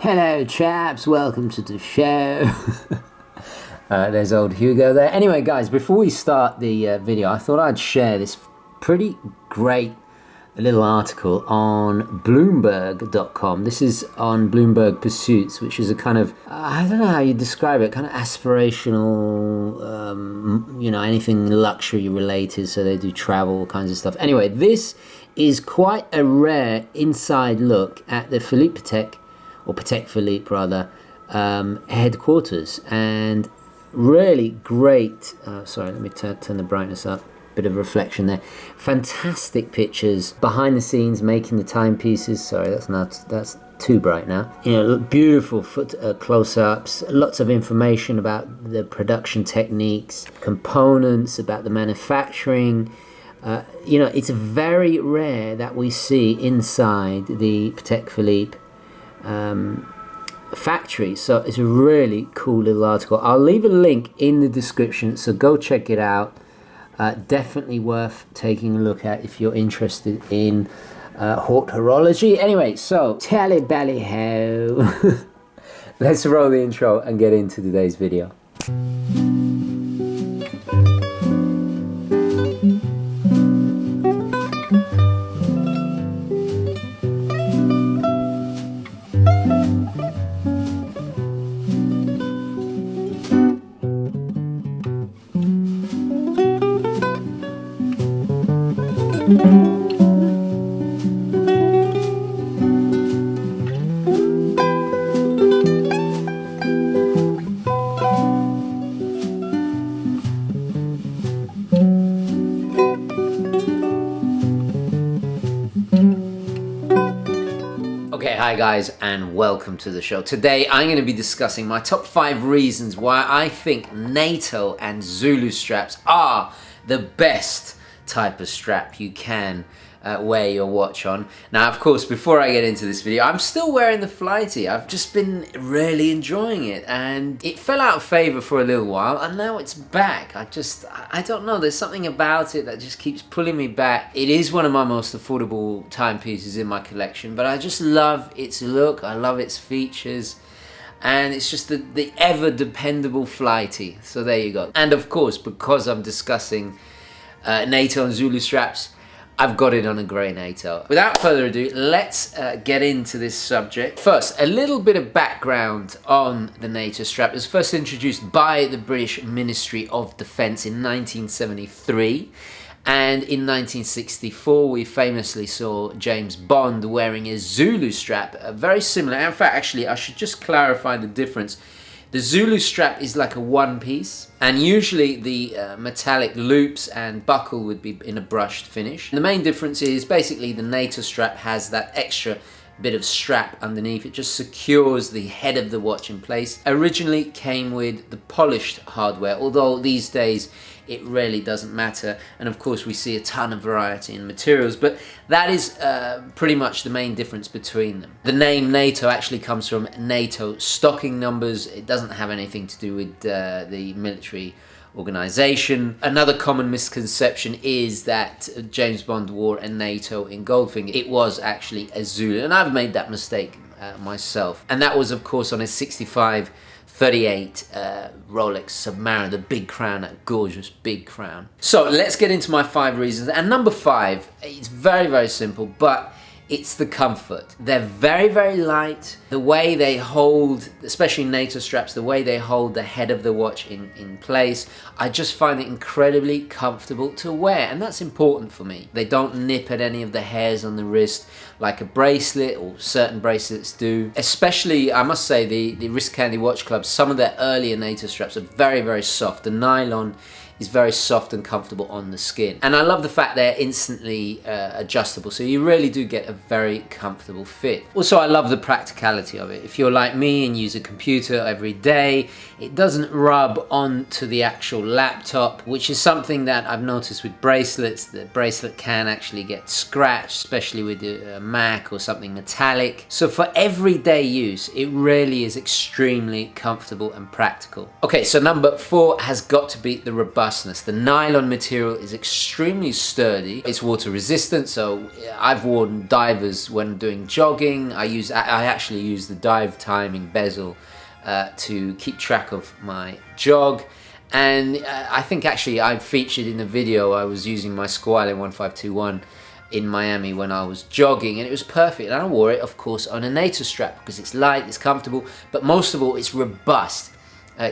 Hello chaps, welcome to the show. There's old Hugo there. Anyway guys, before we start the video, I thought I'd share this pretty great little article on Bloomberg.com. This is on Bloomberg Pursuits, which is a kind of, I don't know how you describe it, kind of aspirational, anything luxury related, so they do travel, all kinds of stuff. Anyway, this is quite a rare inside look at the Philipe Patek, or Patek Philippe rather, headquarters, and really great, sorry, let me turn the brightness up, bit of reflection there, fantastic pictures, behind the scenes, making the timepieces, sorry, that's too bright now, beautiful close-ups, lots of information about the production techniques, components, about the manufacturing. It's very rare that we see inside the Patek Philippe factory, so it's a really cool little article. I'll leave a link in the description, so go check it out. Definitely worth taking a look at if you're interested in haute horology. Anyway, so tally bally ho. Let's roll the intro and get into today's video. Hi guys, and welcome to the show. Today I'm going to be discussing my top 5 reasons why I think Nato and Zulu straps are the best type of strap you can wear your watch on. Now, of course, before I get into this video, I'm still wearing the Flighty. I've just been really enjoying it, and it fell out of favor for a little while, and now it's back. I don't know, there's something about it that just keeps pulling me back. It is one of my most affordable timepieces in my collection, but I just love its look, I love its features, and it's just the ever dependable Flighty. So there you go. And of course, because I'm discussing Nato and Zulu straps, I've got it on a grey Nato. Without further ado, let's get into this subject. First, a little bit of background on the Nato strap. It was first introduced by the British Ministry of Defence in 1973. And in 1964, we famously saw James Bond wearing a Zulu strap, very similar. In fact, actually, I should just clarify the difference. The Zulu strap is like a one piece, and usually the metallic loops and buckle would be in a brushed finish. And the main difference is basically the Nato strap has that extra bit of strap underneath. It just secures the head of the watch in place. Originally came with the polished hardware, although these days it really doesn't matter, and of course we see a ton of variety in materials, but that is pretty much the main difference between them. The name Nato actually comes from NATO stocking numbers. It doesn't have anything to do with the military organization. Another common misconception is that James Bond wore a Nato in Goldfinger. It was actually a Zulu, and I've made that mistake myself, and that was of course on his 6538 Rolex Submariner, the big crown, that gorgeous big crown. So let's get into my 5 reasons. And number 5, it's very, very simple, but it's the comfort. They're very, very light. The way they hold, especially Nato straps, the way they hold the head of the watch in place, I just find it incredibly comfortable to wear, and that's important for me. They don't nip at any of the hairs on the wrist like a bracelet, or certain bracelets do. Especially, I must say, the Wrist Candy Watch Club, some of their earlier Nato straps are very, very soft. The nylon is very soft and comfortable on the skin, and I love the fact they're instantly adjustable, so you really do get a very comfortable fit. Also, I love the practicality of it. If you're like me and use a computer every day, it doesn't rub onto the actual laptop, which is something that I've noticed with bracelets. The bracelet can actually get scratched, especially with a Mac or something metallic. So for everyday use, it really is extremely comfortable and practical. Okay, so number 4 has got to be the robust robustness. The nylon material is extremely sturdy. It's water resistant, so I've worn divers when doing jogging. I actually use the dive timing bezel to keep track of my jog. And I think actually I featured in the video, I was using my Squalene 1521 in Miami when I was jogging, and it was perfect. And I wore it, of course, on a Nato strap because it's light, it's comfortable, but most of all, it's robust.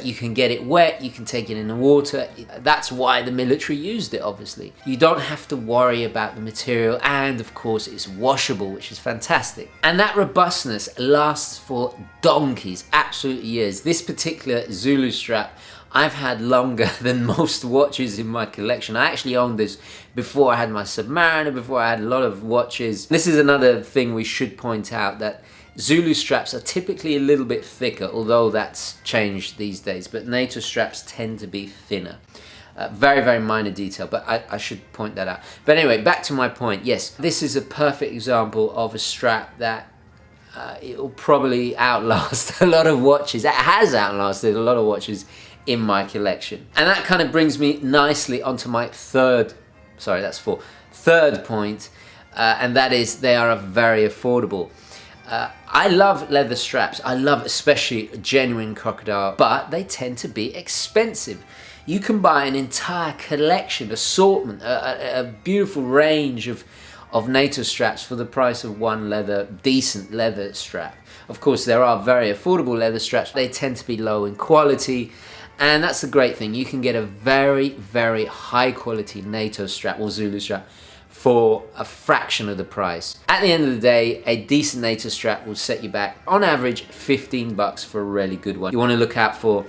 You can get it wet, you can take it in the water. That's why the military used it, obviously. You don't have to worry about the material, and of course it's washable, which is fantastic. And that robustness lasts for donkeys, absolute years. This particular Zulu strap I've had longer than most watches in my collection. I actually owned this before I had my Submariner, before I had a lot of watches. This is another thing we should point out, that Zulu straps are typically a little bit thicker, although that's changed these days, but Nato straps tend to be thinner. Very, very minor detail, but I should point that out. But anyway, back to my point. Yes, this is a perfect example of a strap that it will probably outlast a lot of watches. It has outlasted a lot of watches in my collection. And that kind of brings me nicely onto my third point, and that is they are very affordable. I love leather straps. I love especially genuine crocodile, but they tend to be expensive. You can buy an entire collection, assortment, a beautiful range of Nato straps for the price of one decent leather strap. Of course, there are very affordable leather straps. They tend to be low in quality, and that's the great thing. You can get a very, very high quality Nato strap or Zulu strap for a fraction of the price. At the end of the day, a decent Nato strap will set you back, on average, 15 bucks for a really good one. You want to look out for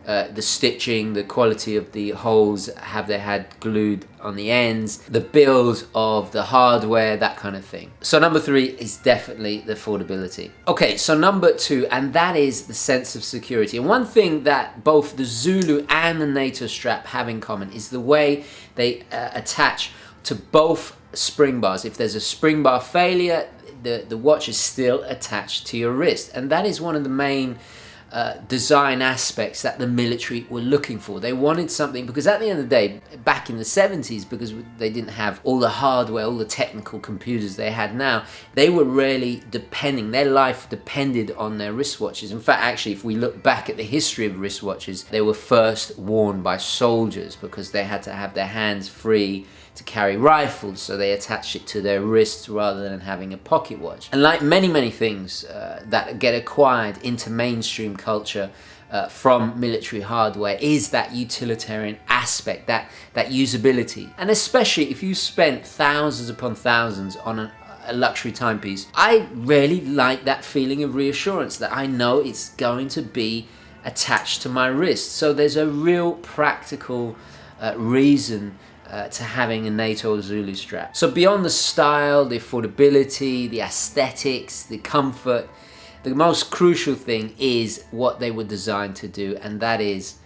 the stitching, the quality of the holes, have they had glued on the ends, the build of the hardware, that kind of thing. So number 3 is definitely the affordability. Okay, so number 2, and that is the sense of security. And one thing that both the Zulu and the Nato strap have in common is the way they attach to both spring bars. If there's a spring bar failure, the watch is still attached to your wrist, and that is one of the main design aspects that the military were looking for. They wanted something, because at the end of the day, back in the 70s, because they didn't have all the hardware, all the technical computers they had now, they were really depending, their life depended on their wristwatches. In fact, actually, if we look back at the history of wristwatches, they were first worn by soldiers because they had to have their hands free to carry rifles, so they attached it to their wrists rather than having a pocket watch. And like many, many things that get acquired into mainstream culture from military hardware is that utilitarian aspect, that usability. And especially if you spent thousands upon thousands on a luxury timepiece, I really like that feeling of reassurance that I know it's going to be attached to my wrist. So there's a real practical reason to having a Nato Zulu strap. So beyond the style, the affordability, the aesthetics, the comfort, the most crucial thing is what they were designed to do, and that is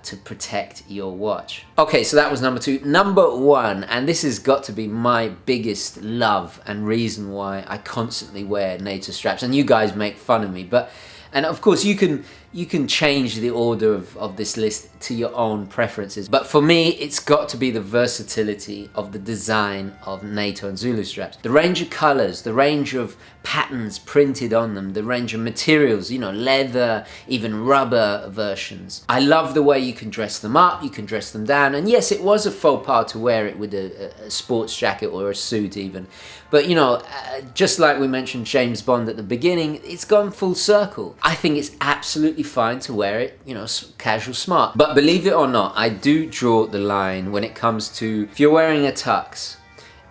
to protect your watch. Okay, so that was number 2. Number 1, and this has got to be my biggest love and reason why I constantly wear Nato straps, and you guys make fun of me, and of course you can change the order of this list to your own preferences. But for me, it's got to be the versatility of the design of Nato and Zulu straps. The range of colors, the range of patterns printed on them, the range of materials, you know, leather, even rubber versions. I love the way you can dress them up, you can dress them down. And yes, it was a faux pas to wear it with a sports jacket or a suit even. But you know, just like we mentioned James Bond at the beginning, it's gone full circle. I think it's absolutely fine to wear it, you know, casual smart. But believe it or not, I do draw the line when it comes to, if you're wearing a tux,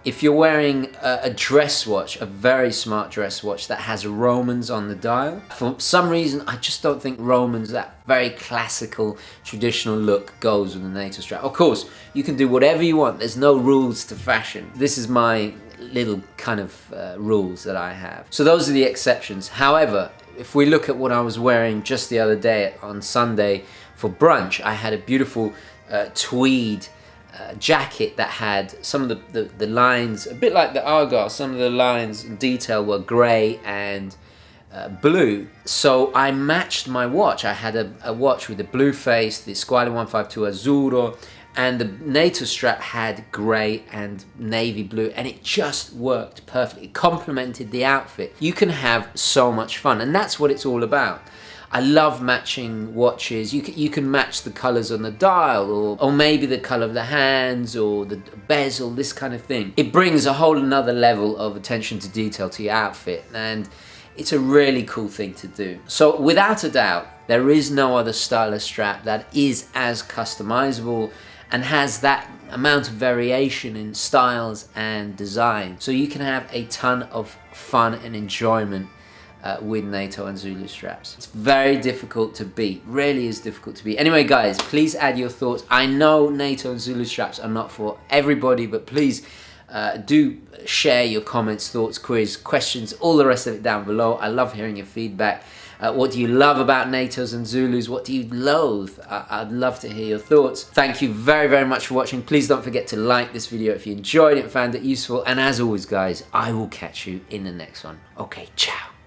if you're wearing a dress watch, a very smart dress watch that has Romans on the dial, for some reason I just don't think Romans, that very classical traditional look, goes with the Nato strap. Of course, you can do whatever you want, there's no rules to fashion. This is my little kind of rules that I have. So those are the exceptions. However, if we look at what I was wearing just the other day on Sunday for brunch, I had a beautiful tweed jacket that had some of the lines, a bit like the Argyle, some of the lines in detail were grey and blue. So I matched my watch. I had a watch with the blue face, the Squalene 152 Azzurro, And the Nato strap had grey and navy blue, and it just worked perfectly. It complemented the outfit. You can have so much fun, and that's what it's all about. I love matching watches. You can match the colours on the dial, or maybe the colour of the hands, or the bezel, this kind of thing. It brings a whole another level of attention to detail to your outfit, and it's a really cool thing to do. So without a doubt, there is no other stylish strap that is as customizable and has that amount of variation in styles and design. So you can have a ton of fun and enjoyment with Nato and Zulu straps. It's very difficult to beat, really is difficult to beat. Anyway guys, please add your thoughts. I know Nato and Zulu straps are not for everybody, but please do share your comments, thoughts, queries, questions, all the rest of it down below. I love hearing your feedback. What do you love about Natos and Zulus? What do you loathe? I'd love to hear your thoughts. Thank you very, very much for watching. Please don't forget to like this video if you enjoyed it and found it useful. And as always, guys, I will catch you in the next one. Okay, ciao.